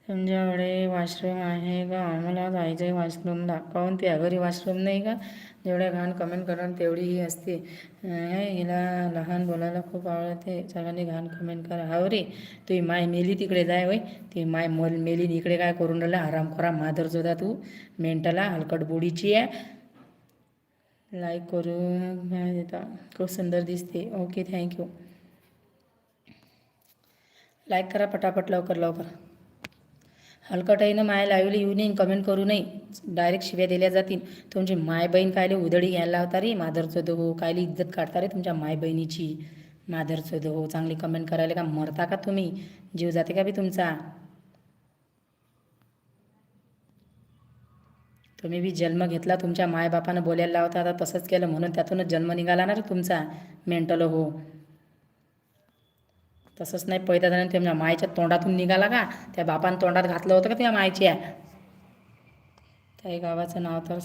तुमच्याकडे वॉशरूम आहे का? आम्हाला जायचं आहे वॉशरूमला. काहून त्या घरी वॉशरूम नाही का? जेवढ्या घाण कमेंट कराल तेवढी ही असते. हिला लहान बोलायला खूप आवडते. सगळ्यांनी घाण कमेंट करा. हो रे, तुझी माय मेली तिकडे जाय होय. ती माय मेली इकडे काय करून राहिला? आराम करा माधर जोदा तू मेंटला हलकट बोडीची आहे. लाईक करून देता. खूप सुंदर दिसते. Okay, thank you. लाईक करा पटापट, लवकर लवकर. हलकटाईनं माय लाईव्हला येऊ नये, कमेंट करू नये. डायरेक्ट शिव्या दिल्या जातील. तुमची माय बहीण कायले उधळी घ्यायला लावता रे माधरचोद हो. कायले इज्जत काढता रे तुमच्या माय बहिणीची. माधरचोद हो. चांगली कमेंट करायला का मरता का तुम्ही? जीव जाते का बी तुमचा? तुम्ही बी जन्म घेतला तुमच्या मायबापानं बोलायला लावता. आता तसंच केलं म्हणून त्यातूनच जन्म निघाला ना रे तुमचा मेंटल हो. तसंच नाही पैदा झाल्यानं तुमच्या मायच्या तोंडातून निघाला का? त्या बापानं तोंडात घातलं होतं का त्या मायच्या? त्या गावाचं नाव तर